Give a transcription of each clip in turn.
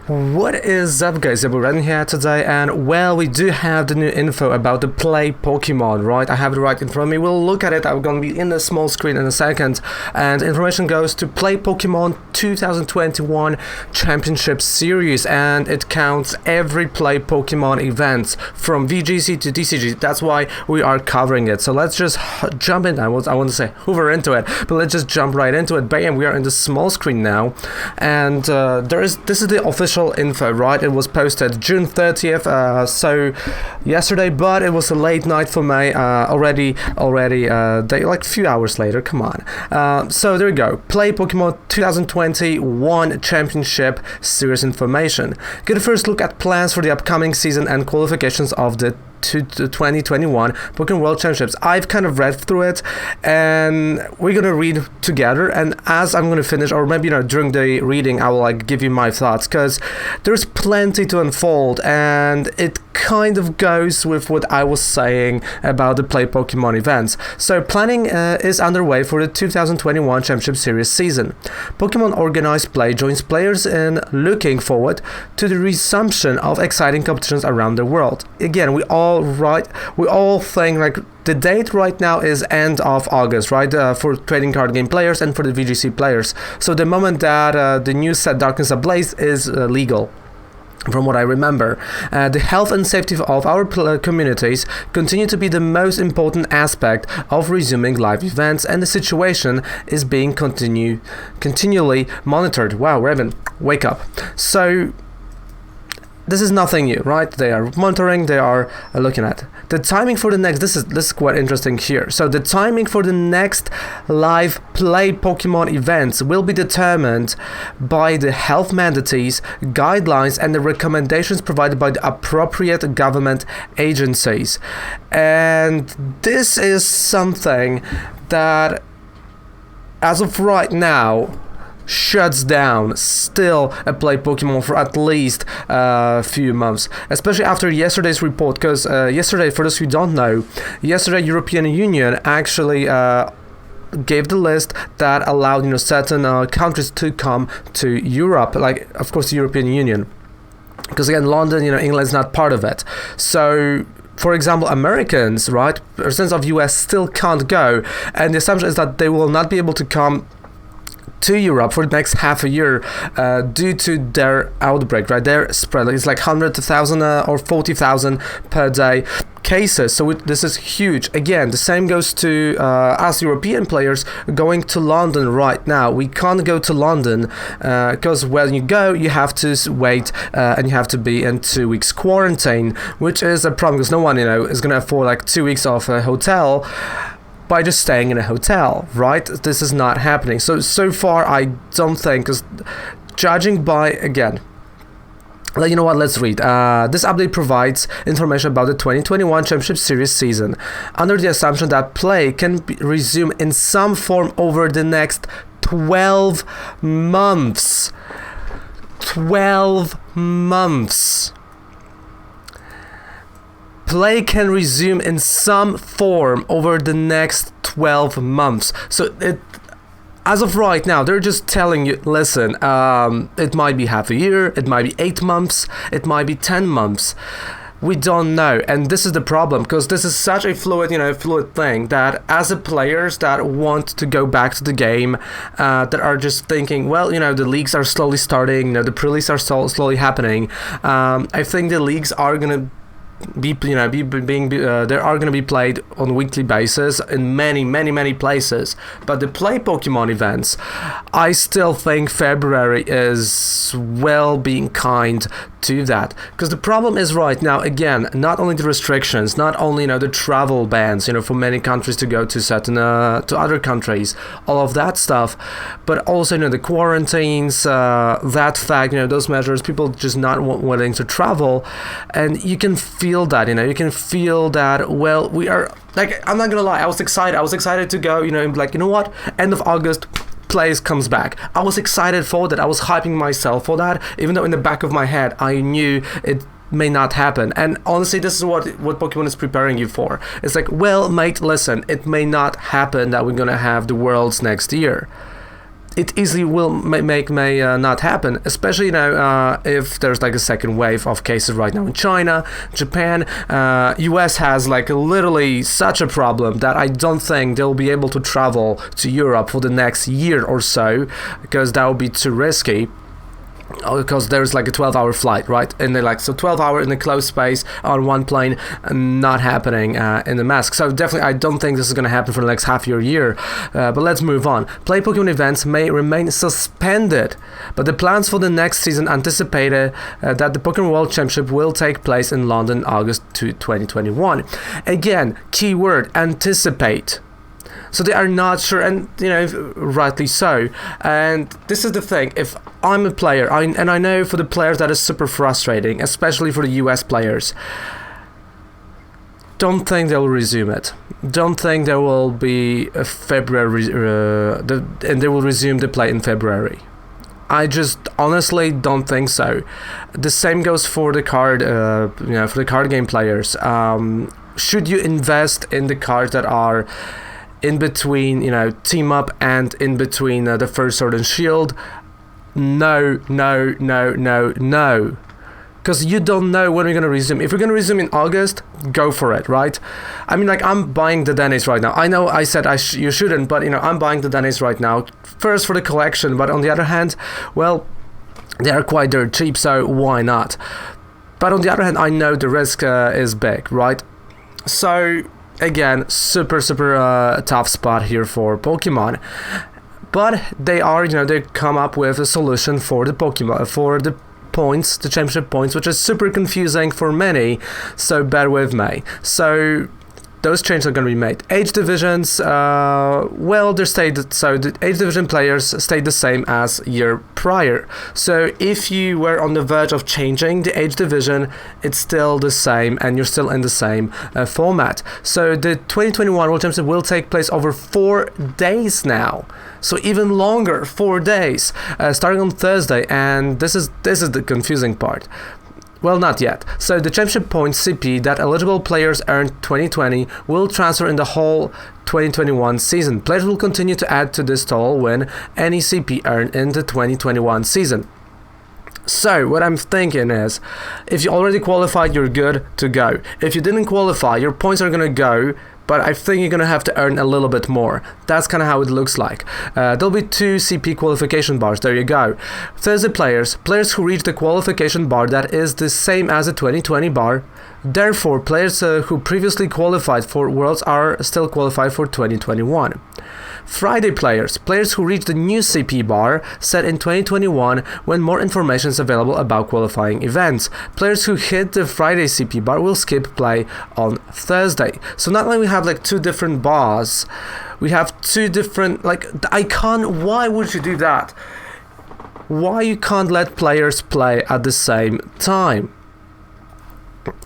What is up, guys? We're running here today, and well, we do have the new info about the Play Pokemon, right? I have it right in front of me. We'll look at it. I'm gonna be in the small screen in a second, and information goes to Play Pokemon 2021 Championship Series, and it counts every Play Pokemon events from VGC to DCG. That's why we are covering it. So let's just jump in. I want to say hoover into it, but let's just jump right into it. Bam! We are in the small screen now, and this is the official info, right? It was posted June 30th, so yesterday, but it was a late night for me. Already, like a few hours later. Come on. So there we go. Play Pokemon 2021 Championship Series information. Get a first look at plans for the upcoming season and qualifications of the 2021 Pokemon World Championships. I've kind of read through it, and we're gonna read together, and as I'm gonna finish, or maybe during the reading, I will like give you my thoughts, because there's plenty to unfold, and it kind of goes with what I was saying about the Play Pokemon events. So planning is underway for the 2021 Championship Series season. Pokemon Organized Play joins players in looking forward to the resumption of exciting competitions around the world. Again, we all think like the date right now is end of August, right? For trading card game players and for the VGC players. So the moment that the new set Darkness Ablaze is legal. From what I remember, the health and safety of our communities continue to be the most important aspect of resuming live events, and the situation is being continually monitored. Wow, Raven, wake up. So this is nothing new, right? They are monitoring, they are looking at the timing for the next. This is quite interesting here. So the timing for the next live Play Pokemon events will be determined by the health mandates, guidelines, and the recommendations provided by the appropriate government agencies. And this is something that, as of right now, shuts down still a Play Pokemon for at least a few months, especially after yesterday's report, because yesterday, for those who don't know, yesterday European Union actually gave the list that allowed certain countries to come to Europe, like of course the European Union, because again London, England's not part of it. So for example, Americans, right, residents of US still can't go, and the assumption is that they will not be able to come to Europe for the next half a year due to their outbreak, right? Their spread is like 100,000 or 40,000 per day cases. So this is huge. Again, the same goes to us European players going to London right now. We can't go to London because when you go, you have to wait and you have to be in 2 weeks quarantine, which is a problem because no one, is going to afford like 2 weeks of a hotel by just staying in a hotel, right? This is not happening. So far, I don't think, because judging by, again, you know what, let's read. This update provides information about the 2021 Championship Series season, under the assumption that play can resume in some form over the next 12 months. 12 months. Play can resume in some form over the next 12 months. So as of right now, they're just telling you, listen, it might be half a year, it might be 8 months, it might be 10 months. We don't know, and this is the problem, because this is such a fluid thing, that as a players that want to go back to the game, that are just thinking, well, the leagues are slowly starting, the pre-leagues are slowly happening. I think the leagues are gonna they are going to be played on weekly basis in many places, but the Play Pokemon events, I still think February is well being kind to that, because the problem is right now, again, not only the restrictions, not only the travel bans for many countries to go to certain to other countries, all of that stuff, but also the quarantines, that fact, those measures, people just not wanting to travel, and you can feel that, you can feel that, well, we are, like, I'm not gonna lie, I was excited to go, like, what, end of August, Plays comes back. I was excited for that. I was hyping myself for that, even though in the back of my head I knew it may not happen. And honestly, this is what Pokemon is preparing you for. It's like, well, mate, listen, it may not happen that we're gonna have the Worlds next year. it easily will may not happen, especially if there's like a second wave of cases right now in China, Japan. US has like literally such a problem that I don't think they'll be able to travel to Europe for the next year or so, because that would be too risky. Because there's like a 12-hour flight, right? And they're like, so 12 hours in a closed space on one plane, not happening in the mask. So definitely, I don't think this is going to happen for the next half year. But let's move on. Play Pokemon events may remain suspended, but the plans for the next season anticipated that the Pokemon World Championship will take place in London, August 2021. Again, keyword anticipate. So they are not sure, and rightly so. And this is the thing: if I'm a player, and I know for the players that is super frustrating, especially for the US players. Don't think they'll resume it. Don't think there will be a February, and they will resume the play in February. I just honestly don't think so. The same goes for the card, for the card game players. Should you invest in the cards that are in between, team up and in between the First Sword and Shield? No. Because you don't know when we're going to resume. If we're going to resume in August, go for it, right? I mean, like, I'm buying the Dennis right now. I know I said you shouldn't, but, I'm buying the Dennis right now. First for the collection, but on the other hand, well, they are quite dirt cheap, so why not? But on the other hand, I know the risk is big, right? So again, super tough spot here for Pokemon, but they are they come up with a solution for the Pokemon, for the points, the championship points, which is super confusing for many, so bear with me. So those changes are going to be made. Age divisions, they stayed. So the age division players stayed the same as year prior. So if you were on the verge of changing the age division, it's still the same, and you're still in the same format. So the 2021 World Championship will take place over 4 days now. So even longer, 4 days, starting on Thursday. And this is the confusing part. Well, not yet. So the championship points CP that eligible players earned 2020 will transfer in the whole 2021 season. Players will continue to add to this total when any CP earned in the 2021 season. So what I'm thinking is, if you already qualified, you're good to go. If you didn't qualify, your points are going to go, but I think you're going to have to earn a little bit more. That's kind of how it looks like. There'll be 2 CP qualification bars. There you go. Thursday players who reach the qualification bar that is the same as the 2020 bar. Therefore, players who previously qualified for Worlds are still qualified for 2021. Friday players who reach the new CP bar set in 2021 when more information is available about qualifying events. Players who hit the Friday CP bar will skip play on Thursday. So not only we have like 2 different bars, we have 2 different, why would you do that? Why you can't let players play at the same time?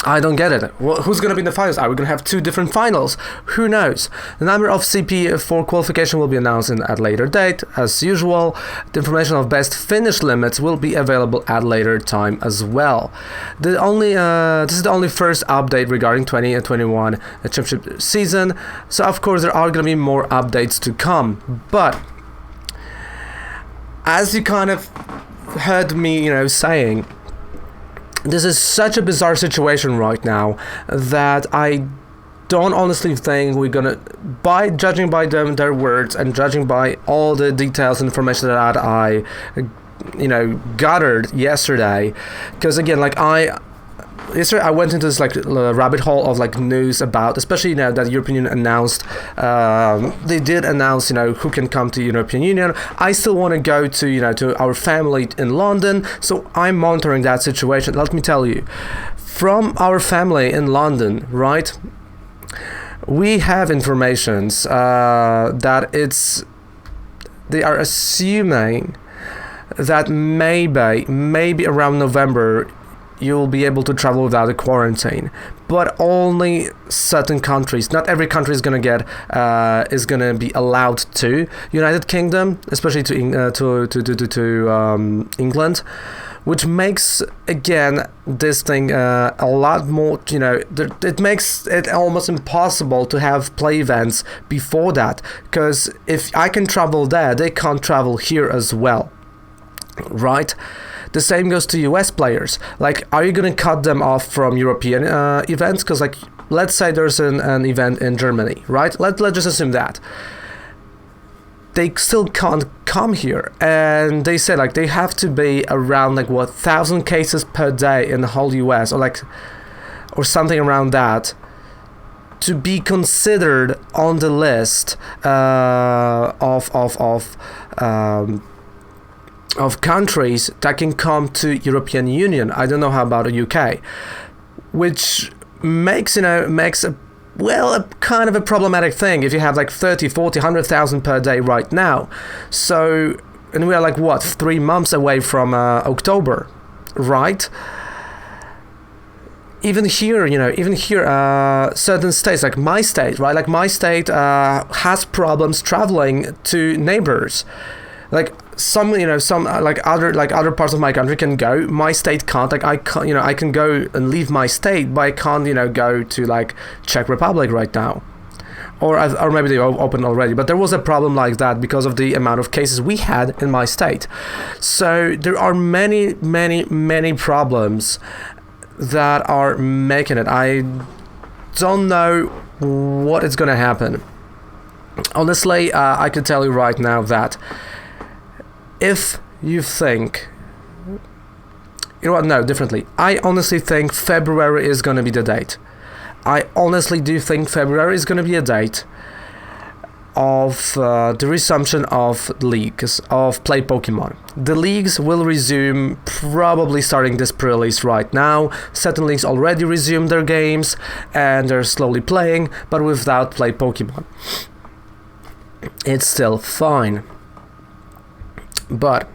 I don't get it. Well, who's going to be in the finals? Are we going to have 2 different finals? Who knows? The number of CP for qualification will be announced at a later date, as usual. The information of best finish limits will be available at later time as well. This is the only first update regarding 2021 championship season. So of course there are going to be more updates to come. But as you kind of heard me, saying, this is such a bizarre situation right now that I don't honestly think we're gonna, judging by their words and judging by all the details and information that I gathered yesterday, because again, yesterday I went into this rabbit hole of news about, especially that the European Union announced, they did announce who can come to European Union. I still want to go to our family in London, so I'm monitoring that situation. Let me tell you, from our family in London, right, we have informations that they are assuming that maybe around November you'll be able to travel without a quarantine, but only certain countries. Not every country is gonna be allowed to. United Kingdom, especially to England, which makes, again, this thing a lot more, it makes it almost impossible to have play events before that, because if I can travel there, they can't travel here as well, right? The same goes to US players. Like, are you going to cut them off from European events? Because, like, let's say there's an event in Germany, right? Let's just assume that. They still can't come here, and they say like they have to be around like 1,000 cases per day in the whole US, or something around that, to be considered on the list of countries that can come to European Union. I don't know how about the UK, which makes a kind of a problematic thing if you have like 30, 40, 100,000 per day right now. So, and we are like 3 months away from October, right? Even here, certain states, like my state, right? Like my state has problems traveling to neighbors. Like some other parts of my country can go. My state can't. Like I can't, I can go and leave my state, but I can't, go to like Czech Republic right now, or maybe they open already. But there was a problem like that because of the amount of cases we had in my state. So there are many, many, many problems that are making it. I don't know what is gonna happen. Honestly, I can tell you right now that if you think, differently. I honestly think February is going to be the date. I honestly do think February is going to be a date of the resumption of leagues, of Play Pokemon. The leagues will resume probably starting this pre-release right now. Certain leagues already resumed their games and they're slowly playing, but without Play Pokemon. It's still fine. But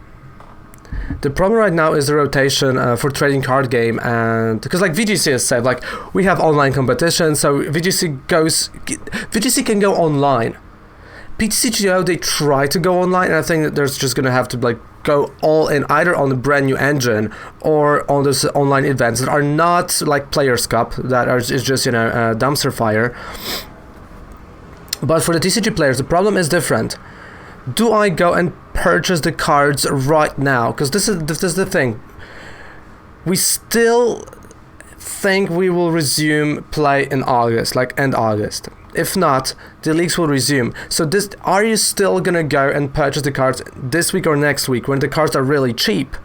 the problem right now is the rotation for trading card game, and because like VGC has said, like we have online competition, so VGC can go online. PTCGO, they try to go online, and I think that there's just gonna have to like go all in either on a brand new engine or on those online events that are not like Players Cup, that is just dumpster fire. But for the TCG players, the problem is different. Do I go and purchase the cards right now? Because this is the thing. We still think we will resume play in August, like end August. If not, the leagues will resume. So are you still gonna go and purchase the cards this week or next week when the cards are really cheap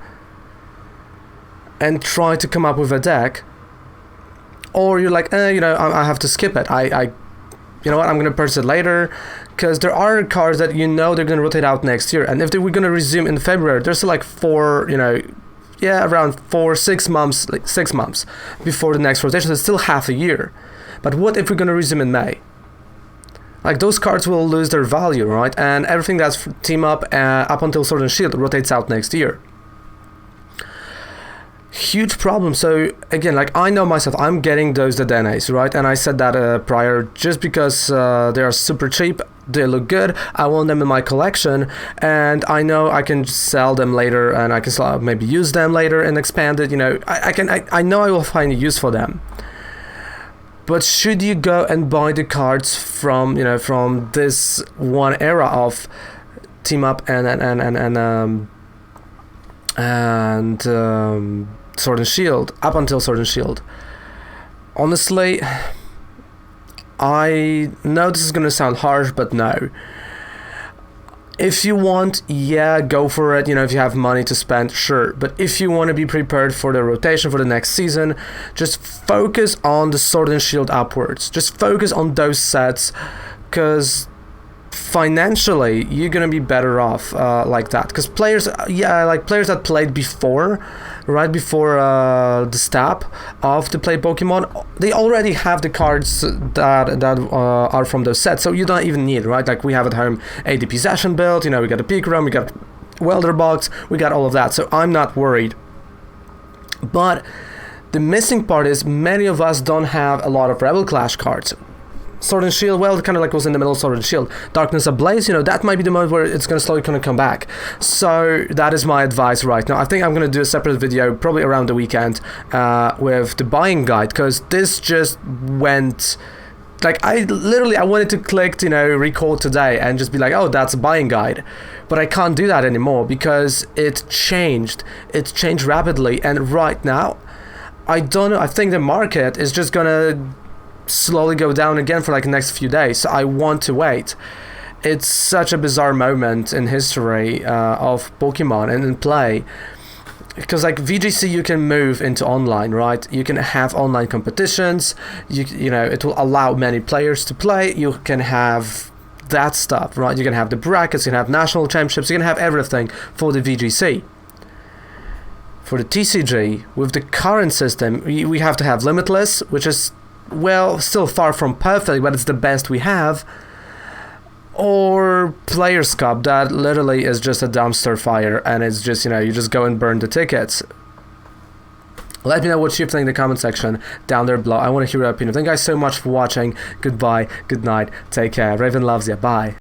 and try to come up with a deck? Or you're like, I have to skip it. You know what, I'm gonna purchase it later, because there are cards that they're gonna rotate out next year, and if we're gonna resume in February, there's like around 6 months, like 6 months before the next rotation. So it's still half a year. But what if we're gonna resume in May? Like those cards will lose their value, right? And everything that's team up until Sword and Shield rotates out next year. Huge problem. So again, like I know myself, I'm getting those DNAs, right? And I said that prior, just because they are super cheap, they look good, I want them in my collection, and I know I can sell them later, and I can maybe use them later and expand it. I know I will find a use for them. But should you go and buy the cards from this one era of team up and Sword and Shield, up until Sword and Shield? Honestly, I know this is gonna sound harsh, but no. If you want, go for it. If you have money to spend, sure. But if you want to be prepared for the rotation for the next season, just focus on the Sword and Shield upwards. Just focus on those sets, because financially you're gonna be better off like that. Because players that played before, right before the stop of the Play Pokemon, they already have the cards that are from those sets, so you don't even need, right? Like we have at home ADP Session build, we got a Peak Room, we got Welder Box, we got all of that, so I'm not worried. But the missing part is many of us don't have a lot of Rebel Clash cards. Sword and Shield, well, it kind of like was in the middle of Sword and Shield. Darkness Ablaze, you know, that might be the moment where it's going to slowly kind of come back. So that is my advice right now. I think I'm going to do a separate video probably around the weekend with the buying guide, because this just went... Like, I wanted to click, you know, record today and just be like, oh, that's a buying guide. But I can't do that anymore because it changed. It changed rapidly. And right now, I don't know. I think the market is just going to slowly go down again for like the next few days. So I want to wait. It's such a bizarre moment in history of Pokemon and in play. Because like VGC, you can move into online, right? You can have online competitions. You know, it will allow many players to play. You can have that stuff, right? You can have the brackets, you can have national championships, you can have everything for the VGC. For the TCG, with the current system, we have to have Limitless, which is, well, still far from perfect, but it's the best we have. Or Players Cup, that literally is just a dumpster fire, and it's just, you know, you just go and burn the tickets. Let me know what you think in the comment section down there below. I want to hear your opinion. Thank you guys so much for watching. Goodbye, good night, take care. Raven loves you. Bye.